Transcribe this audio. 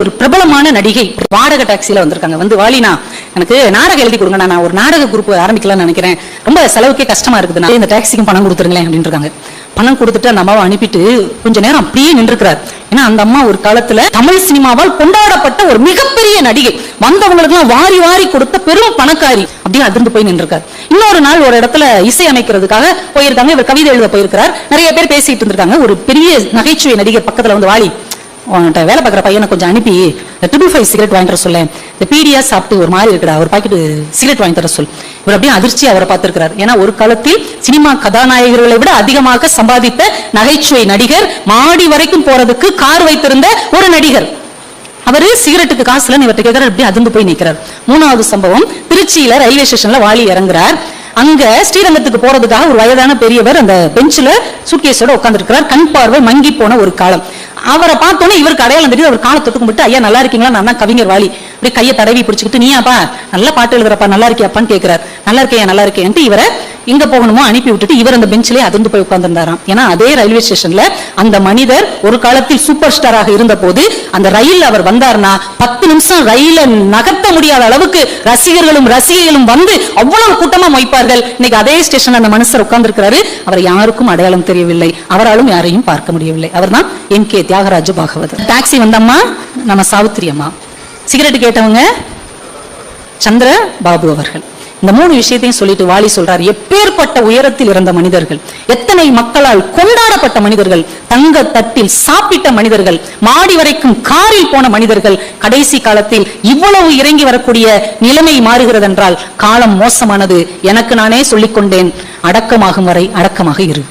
ஒரு பிரபலமான நடிகை வாடகை டாக்ஸில வந்திருக்காங்க. வந்து வாலினா எனக்கு நாடகம் எழுதி கொடுங்க, நான் ஒரு நாடக குரூப் ஆரம்பிக்கலாம்னு நினைக்கிறேன், ரொம்ப செலவுக்கே கஷ்டமா இருக்குது, இந்த டாக்ஸிக்கும் பணம் கொடுத்துருங்களேன் அப்படின்னு இருக்காங்க. பணம் கொடுத்துட்டு அந்த அம்மாவை அனுப்பிட்டு கொஞ்ச நேரம் அப்படியே நின்றுக்கிறார். ஏன்னா அந்த அம்மா ஒரு காலத்துல தமிழ் சினிமாவால் கொண்டாடப்பட்ட ஒரு மிகப்பெரிய நடிகை, வந்தவங்களுக்கு எல்லாம் வாரி வாரி கொடுத்த பெரும் பணக்காரி, அப்படியே அதிர்ந்து போய் நின்றுருக்கார். இன்னொரு நாள் ஒரு இடத்துல இசை அமைக்கிறதுக்காக போயிருக்காங்க, இவர் கவிதை எழுத போயிருக்கிறார். நிறைய பேர் பேசிட்டு இருந்திருக்காங்க. ஒரு பெரிய நகைச்சுவை நடிகர் பக்கத்துல வந்து, வாலி வேலை பார்க்குற பையனை கொஞ்சம் அனுப்பி 555 சிகரெட் வாங்கிட்டு சொல்ல, இந்த பீடியா சாப்பிட்டு ஒரு மாதிரி இருக்குடா, ஒரு பாக்கெட் சிகரெட் வாங்கி தர சொல். இவர் அப்படியே அதிர்ச்சி அவரை பார்த்திருக்கிறார். ஏன்னா ஒரு காலத்தில் சினிமா கதாநாயகர்களை விட அதிகமாக சம்பாதித்த நகைச்சுவை நடிகர், மாடி வரைக்கும் போறதுக்கு கார் வைத்திருந்த ஒரு நடிகர். அவரு சிகரெட்டுக்கு காசுல இவர்கிட்ட கேட்கிறார், அப்படியே அதிர்ந்து போய் நிற்கிறார். மூணாவது சம்பவம், திருச்சியில ரயில்வே ஸ்டேஷன்ல வாலி இறங்குறார். அங்க ஸ்ரீரங்கத்துக்கு போறதுக்காக ஒரு வயதான பெரியவர் அந்த பெஞ்சில சூட்கேஸோட உட்கார்ந்து இருக்கிறார். கண் பார்வை மங்கி போன ஒரு காலம். அவரை பார்த்தோன்னே இவருக்கு அடையாளம் தெரியுது. அவர் காலை தொட்டு கும்பிட்டு, ஐயா நல்லா இருக்கீங்களா, நான் தான் கவிஞர் வாலி, அப்படியே கையை தடவி பிடிச்சிக்கிட்டு, நீயாப்பா நல்ல பாட்டு எழுதுறப்பா, நல்லா இருக்கியாப்பான்னு கேட்கிறார். நல்லா இருக்கேன் நல்லா இருக்கேன்ட்டு இவரை எங்க போகணுமோ அனுப்பி விட்டுட்டு இவர் அந்த பெஞ்சிலே அதிர்ந்து போய் உட்கார்ந்துருந்தாராம். ஏன்னா அதே ரயில்வே ஸ்டேஷன்ல அந்த மனிதர் ஒரு காலத்தில் சூப்பர் ஸ்டாராக இருந்த போது அந்த ரயில் அவர் வந்தார்னா 10 நிமிஷம் ரயில நகர்த்த முடியாத அளவுக்கு ரசிகர்களும் ரசிகைகளும் வந்து அவ்வளவு கூட்டமா மொய்ப்பார்கள். இன்னைக்கு அதே ஸ்டேஷன்ல அந்த மனுஷர் உட்கார்ந்து இருக்கிறாரு. அவர் யாருக்கும் அடையாளம் தெரியவில்லை, அவராலும் யாரையும் பார்க்க முடியவில்லை. அவர் தான் என்.கே. தியாகராஜ பாகவதர். டாக்ஸி வந்தம்மா நம்ம சாவித்திரி அம்மா, சிகரெட் கேட்டவங்க சந்திர பாபு அவர்கள். இந்த 3 விஷயத்தையும் சொல்லிட்டு வாலி சொல்றார், எப்பேற்பட்ட உயரத்தில் இருந்த மனிதர்கள், எத்தனை மக்களால் கொண்டாடப்பட்ட மனிதர்கள், தங்க தட்டில் சாப்பிட்ட மனிதர்கள், மாடி வரைக்கும் காரில் போன மனிதர்கள், கடைசி காலத்தில் இவ்வளவு இறங்கி வரக்கூடிய நிலைமை மாறுகிறது என்றால் காலம் மோசமானது. எனக்கு நானே சொல்லிக் கொண்டேன், அடக்கமாகும் வரை அடக்கமாக இரு.